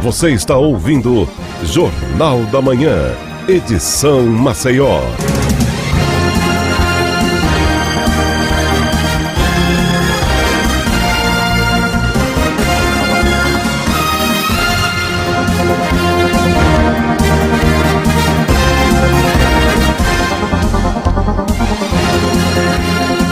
Você está ouvindo Jornal da Manhã, edição Maceió.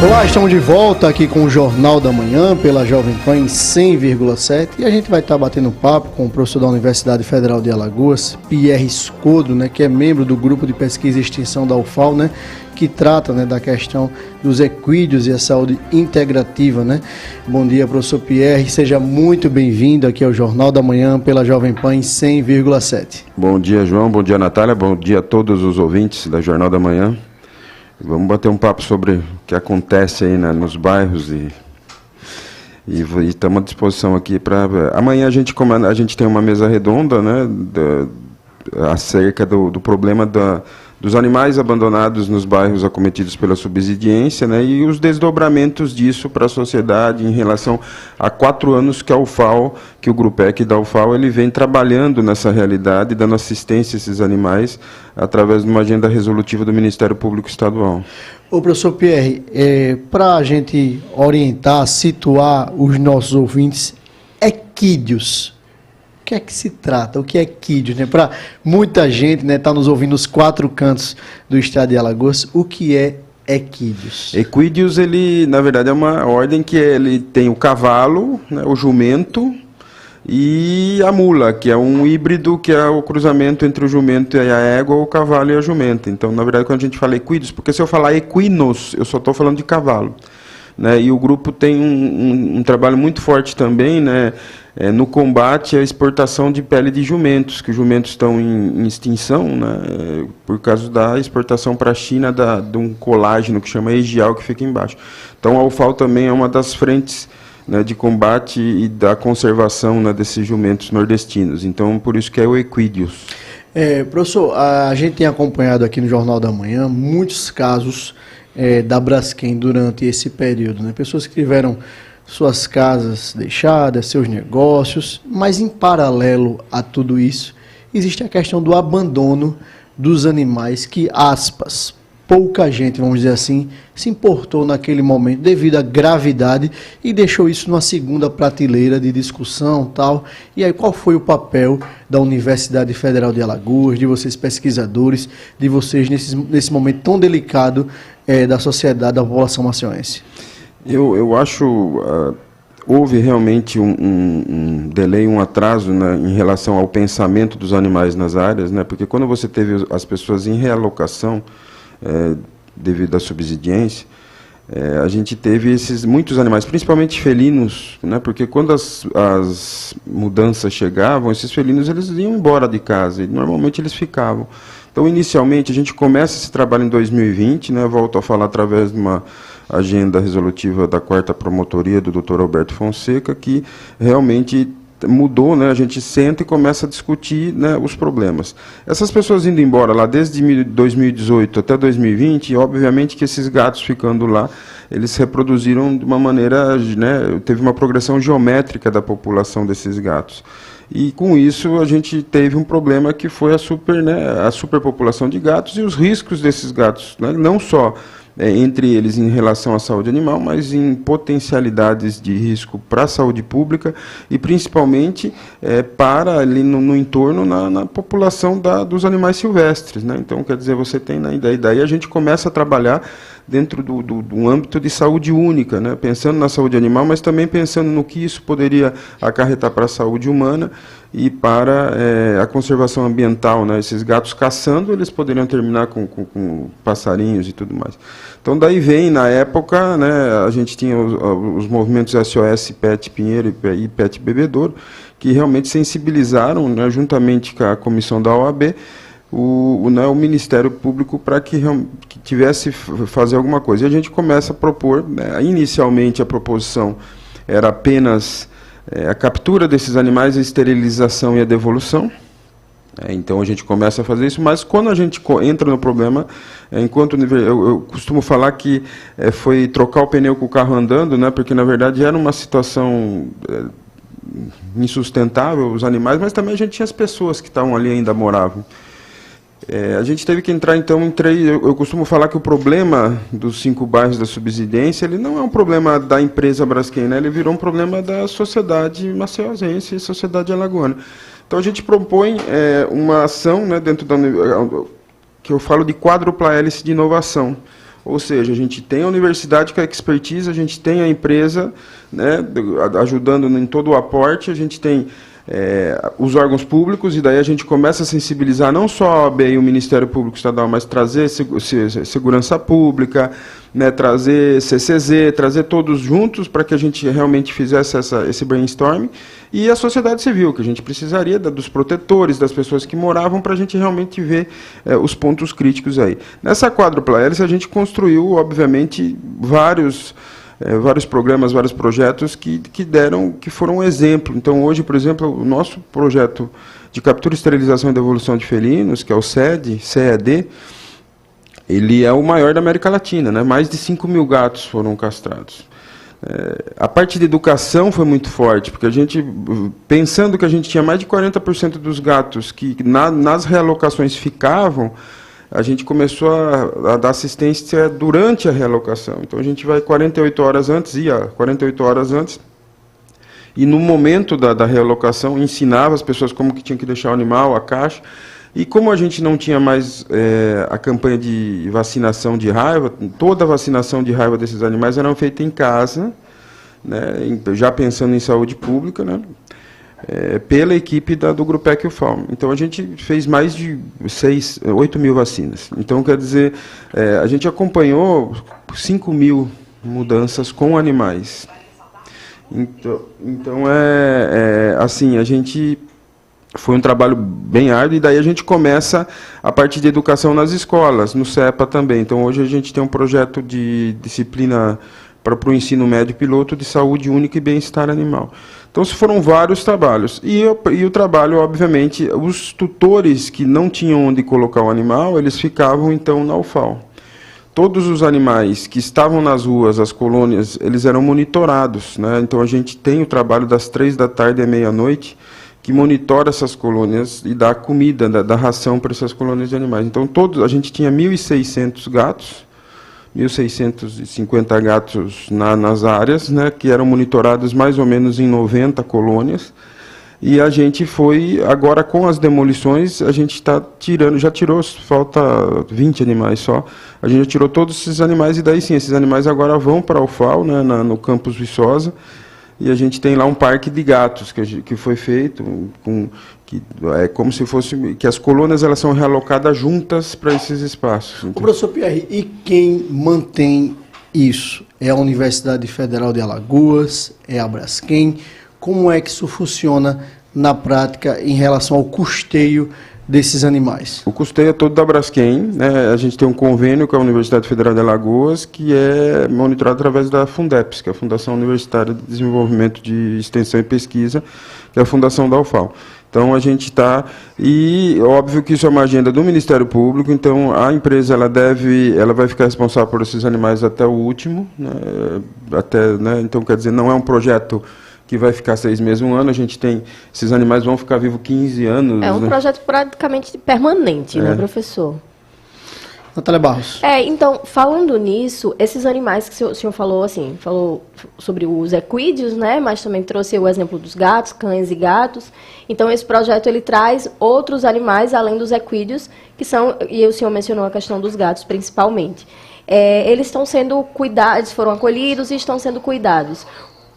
Olá, estamos de volta aqui com o Jornal da Manhã pela Jovem Pan em 100,7 e a gente vai estar batendo papo com o professor da Universidade Federal de Alagoas, Pierre Escodro, que é membro do grupo de pesquisa e extensão da UFAL, que trata da questão dos equídeos e a saúde integrativa. Bom dia, professor Pierre, seja muito bem-vindo aqui ao Jornal da Manhã pela Jovem Pan em 100,7. Bom dia, João, bom dia, Natália, bom dia a todos os ouvintes da Jornal da Manhã. Vamos bater um papo sobre o que acontece aí nos bairros e estamos à disposição aqui para... Amanhã a gente tem uma mesa redonda, acerca do problema dos animais abandonados nos bairros acometidos pela subsidência, e os desdobramentos disso para a sociedade em relação a 4 anos que a UFAL, que o Grupec da UFAL, ele vem trabalhando nessa realidade, dando assistência a esses animais através de uma agenda resolutiva do Ministério Público Estadual. Ô, professor Pierre, para a gente orientar, situar os nossos ouvintes, equídeos, o que é que se trata? O que é equídeos? Para muita gente está nos ouvindo nos 4 cantos do estado de Alagoas, o que é equídeos? Equídeos, ele, na verdade, é uma ordem que ele tem o cavalo, o jumento e a mula, que é um híbrido, que é o cruzamento entre o jumento e a égua, ou o cavalo e a jumenta. Então, na verdade, quando a gente fala equídeos, porque se eu falar equinos, eu só estou falando de cavalo. E o grupo tem um trabalho muito forte também, no combate à exportação de pele de jumentos, que os jumentos estão em extinção, por causa da exportação para a China de um colágeno que chama egial, que fica embaixo. Então, a UFAL também é uma das frentes de combate e da conservação desses jumentos nordestinos. Então, por isso que é o equídeos. Professor, a gente tem acompanhado aqui no Jornal da Manhã muitos casos da Braskem durante esse período. Pessoas que tiveram suas casas deixadas, seus negócios, mas em paralelo a tudo isso, existe a questão do abandono dos animais que, aspas, pouca gente, vamos dizer assim, se importou naquele momento devido à gravidade e deixou isso numa segunda prateleira de discussão tal. E aí, qual foi o papel da Universidade Federal de Alagoas, de vocês pesquisadores, de vocês nesse momento tão delicado da sociedade, da população maceiense? Eu acho, houve realmente um delay, um atraso em relação ao pensamento dos animais nas áreas, porque quando você teve as pessoas em realocação, devido à subsidência, a gente teve muitos animais, principalmente felinos, porque quando as mudanças chegavam, esses felinos eles iam embora de casa, e normalmente eles ficavam. Então, inicialmente, a gente começa esse trabalho em 2020, volto a falar através de uma agenda resolutiva da 4ª Promotoria do Dr. Alberto Fonseca, que realmente mudou, a gente senta e começa a discutir os problemas. Essas pessoas indo embora lá desde 2018 até 2020, obviamente que esses gatos ficando lá, eles se reproduziram de uma maneira, teve uma progressão geométrica da população desses gatos. E com isso a gente teve um problema que foi a superpopulação de gatos e os riscos desses gatos, não só entre eles em relação à saúde animal, mas em potencialidades de risco para a saúde pública e principalmente para ali no entorno, na população dos animais silvestres. Então, quer dizer, você tem, daí a gente começa a trabalhar dentro do âmbito de saúde única, pensando na saúde animal, mas também pensando no que isso poderia acarretar para a saúde humana e para a conservação ambiental. Esses gatos caçando, eles poderiam terminar com passarinhos e tudo mais. Então, daí vem, na época, a gente tinha os movimentos SOS Pet Pinheiro e Pet Bebedouro, que realmente sensibilizaram, juntamente com a comissão da OAB, o Ministério Público para que tivesse fazer alguma coisa. E a gente começa a propor, inicialmente a proposição era apenas a captura desses animais, a esterilização e a devolução. Então a gente começa a fazer isso, mas quando a gente entra no problema, eu costumo falar que foi trocar o pneu com o carro andando, porque na verdade era uma situação insustentável os animais, mas também a gente tinha as pessoas que estavam ali ainda moravam. A gente teve que entrar, então, eu costumo falar que o problema dos 5 bairros da subsidência, ele não é um problema da empresa Braskem, né? Ele virou um problema da sociedade maceiense e sociedade alagoana. Então, a gente propõe uma ação, né, dentro da que eu falo de quádrupla hélice de inovação. Ou seja, a gente tem a universidade com a expertise, a gente tem a empresa, né, ajudando em todo o aporte, a gente tem os órgãos públicos, e daí a gente começa a sensibilizar não só a OAB e o Ministério Público Estadual, mas trazer segurança pública, né, trazer CCZ, trazer todos juntos para que a gente realmente fizesse esse brainstorming, e a sociedade civil, que a gente precisaria dos protetores, das pessoas que moravam, para a gente realmente ver os pontos críticos aí. Nessa quádrupla hélice, a gente construiu, obviamente, vários programas, vários projetos que foram um exemplo. Então, hoje, por exemplo, o nosso projeto de captura, esterilização e devolução de felinos, que é o CED, ele é o maior da América Latina, né? Mais de 5.000 gatos foram castrados. A parte de educação foi muito forte, porque a gente, pensando que a gente tinha mais de 40% dos gatos que nas realocações ficavam, a gente começou a dar assistência durante a realocação. Então, a gente vai 48 horas antes, e no momento da realocação, ensinava as pessoas como que tinham que deixar o animal, a caixa. E como a gente não tinha mais a campanha de vacinação de raiva, toda a vacinação de raiva desses animais era feita em casa, né, já pensando em saúde pública, né, pela equipe do Grupo UFAL. Então, a gente fez mais de 8.000 vacinas. Então, quer dizer, a gente acompanhou 5.000 mudanças com animais. Então assim, a gente... Foi um trabalho bem árduo, e daí a gente começa a parte de educação nas escolas, no CEPA também. Então, hoje a gente tem um projeto de disciplina para o ensino médio piloto de saúde única e bem-estar animal. Então, foram vários trabalhos. E o trabalho, obviamente, os tutores que não tinham onde colocar o animal, eles ficavam, então, na UFAL. Todos os animais que estavam nas ruas, as colônias, eles eram monitorados, né? Então, a gente tem o trabalho das 3 da tarde à meia-noite, que monitora essas colônias e dá comida, dá ração para essas colônias de animais. Então, a gente tinha 1.600 gatos, 1.650 gatos nas áreas, né, que eram monitorados mais ou menos em 90 colônias, e a gente foi, agora com as demolições, a gente está tirando, já tirou, falta 20 animais só, a gente já tirou todos esses animais, e daí sim, esses animais agora vão para a UFAL, né, no campus Viçosa. E a gente tem lá um parque de gatos que foi feito, como se fosse... que as colônias elas são realocadas juntas para esses espaços. O professor Pierre, e quem mantém isso? É a Universidade Federal de Alagoas? É a Braskem? Como é que isso funciona na prática em relação ao custeio desses animais? O custeio é todo da Braskem, né? A gente tem um convênio com a Universidade Federal de Alagoas, que é monitorado através da Fundeps, que é a Fundação Universitária de Desenvolvimento de Extensão e Pesquisa, que é a fundação da UFAL. Então, a gente está... E, óbvio que isso é uma agenda do Ministério Público, então a empresa ela vai ficar responsável por esses animais até o último, né? Né? Então, quer dizer, não é um projeto que vai ficar 6 meses, 1 ano, a gente tem... Esses animais vão ficar vivos 15 anos. É um projeto praticamente permanente, né, professor? Natália Barros. Então, falando nisso, esses animais que o senhor falou, assim, falou sobre os equídeos, né, mas também trouxe o exemplo dos gatos, cães e gatos. Então, esse projeto, ele traz outros animais, além dos equídeos, que são, e o senhor mencionou a questão dos gatos, principalmente. Eles estão sendo cuidados, foram acolhidos e estão sendo cuidados.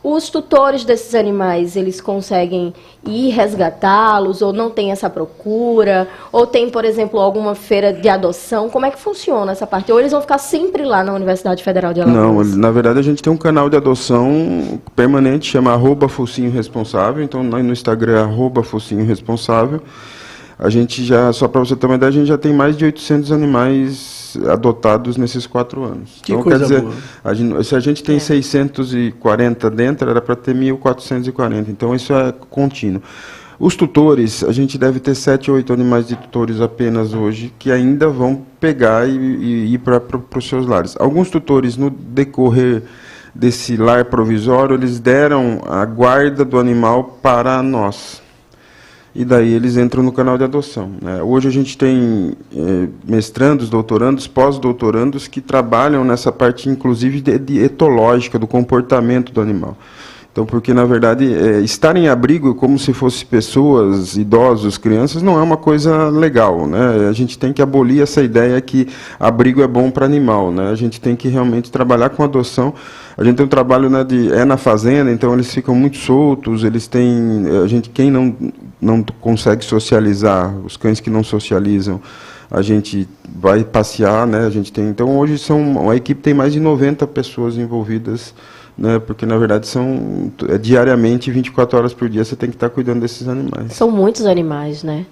Os tutores desses animais, eles conseguem ir resgatá-los, ou não tem essa procura, ou tem, por exemplo, alguma feira de adoção? Como é que funciona essa parte? Ou eles vão ficar sempre lá na Universidade Federal de Alagoas? Não, na verdade a gente tem um canal de adoção permanente, chama @focinho-responsável, então no Instagram é @focinho-responsável. A gente já, só para você ter uma ideia, a gente já tem mais de 800 animais adotados nesses 4 anos. Que então, coisa quer dizer, boa. se a gente tem 640 dentro, era para ter 1.440. Então, isso é contínuo. Os tutores, a gente deve ter 7 ou 8 animais de tutores apenas hoje, que ainda vão pegar e ir para os seus lares. Alguns tutores, no decorrer desse lar provisório, eles deram a guarda do animal para nós. E daí eles entram no canal de adoção, né? Hoje a gente tem mestrandos, doutorandos, pós-doutorandos que trabalham nessa parte, inclusive, de etológica, do comportamento do animal. Então, porque, na verdade, estar em abrigo como se fossem pessoas, idosos, crianças, não é uma coisa legal, né? A gente tem que abolir essa ideia que abrigo é bom para animal, né? A gente tem que realmente trabalhar com adoção. A gente tem um trabalho, né, na fazenda, então eles ficam muito soltos, eles têm... quem não consegue socializar, os cães que não socializam, a gente vai passear, né? A gente tem... Então, hoje a equipe tem mais de 90 pessoas envolvidas, né, porque, na verdade, diariamente, 24 horas por dia, você tem que estar cuidando desses animais. São muitos animais, né?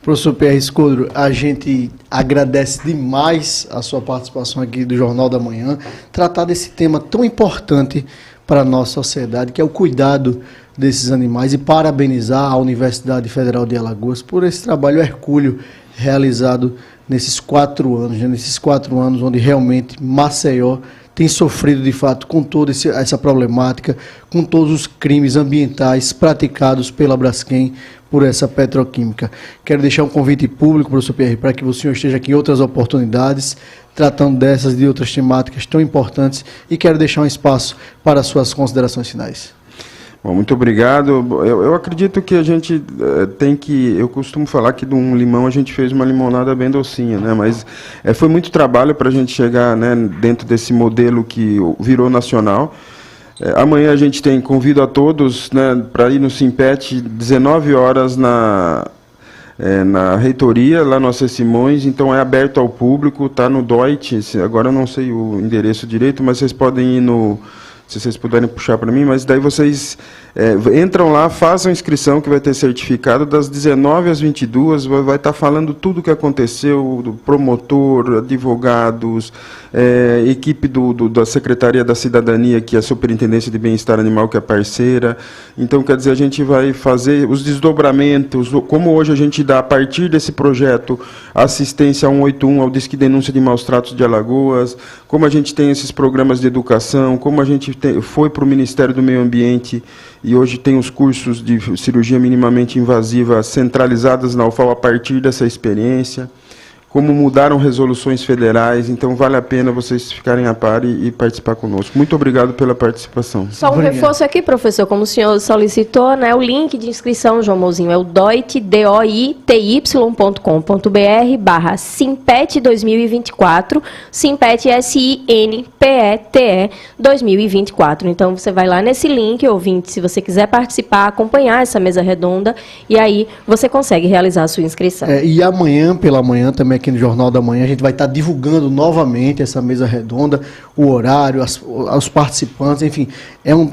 Professor Pierre Escudero, a gente agradece demais a sua participação aqui do Jornal da Manhã, tratar desse tema tão importante para a nossa sociedade, que é o cuidado desses animais, e parabenizar a Universidade Federal de Alagoas por esse trabalho hercúleo realizado nesses 4 anos, né, nesses 4 anos onde realmente Maceió tem sofrido, de fato, com toda essa problemática, com todos os crimes ambientais praticados pela Braskem por essa petroquímica. Quero deixar um convite público, professor Pierre, para que o senhor esteja aqui em outras oportunidades, tratando dessas e de outras temáticas tão importantes, e quero deixar um espaço para suas considerações finais. Bom, muito obrigado. Eu acredito que a gente tem que... Eu costumo falar que de um limão a gente fez uma limonada bem docinha, né? Mas foi muito trabalho para a gente chegar, né, dentro desse modelo que virou nacional. Amanhã a gente convido a todos, né, para ir no Simpet, 19 horas na reitoria, lá no AC Simões. Então é aberto ao público, está no DOIT. Agora eu não sei o endereço direito, mas vocês podem ir no... Se vocês puderem puxar para mim, mas daí vocês entram lá, façam a inscrição, que vai ter certificado, das 19 às 22, vai estar falando tudo o que aconteceu, do promotor, advogados, equipe da Secretaria da Cidadania, que é a Superintendência de Bem-Estar Animal, que é parceira. Então, quer dizer, a gente vai fazer os desdobramentos, como hoje a gente dá, a partir desse projeto, assistência 181 ao Disque Denúncia de Maus Tratos de Alagoas, como a gente tem esses programas de educação, como a gente foi para o Ministério do Meio Ambiente e hoje tem os cursos de cirurgia minimamente invasiva centralizadas na UFAL a partir dessa experiência, como mudaram resoluções federais. Então vale a pena vocês ficarem a par e participar conosco. Muito obrigado pela participação. Só um reforço aqui, professor, como o senhor solicitou, né, o link de inscrição, João Mouzinho, é o doity.com.br/Simpet 2024, Simpet SINPETE 2024. Então você vai lá nesse link, ouvinte, se você quiser participar, acompanhar essa mesa redonda, e aí você consegue realizar a sua inscrição. E amanhã, pela manhã, também aqui no Jornal da Manhã, a gente vai estar divulgando novamente essa mesa redonda, o horário, os participantes, enfim, é um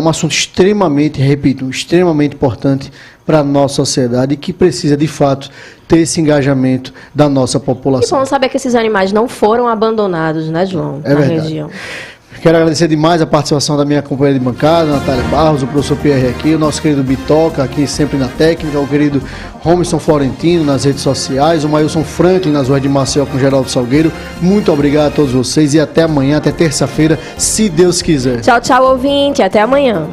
assunto extremamente, repito, extremamente importante para a nossa sociedade e que precisa, de fato, ter esse engajamento da nossa população. E bom saber que esses animais não foram abandonados, né, João, na região. Quero agradecer demais a participação da minha companheira de bancada, Natália Barros, o professor Pierre aqui, o nosso querido Bitoca aqui sempre na técnica, o querido Romerson Florentino nas redes sociais, o Mailson Franklin nas ruas de Maceió com Geraldo Salgueiro. Muito obrigado a todos vocês e até amanhã, até terça-feira, se Deus quiser. Tchau, tchau, ouvinte, até amanhã.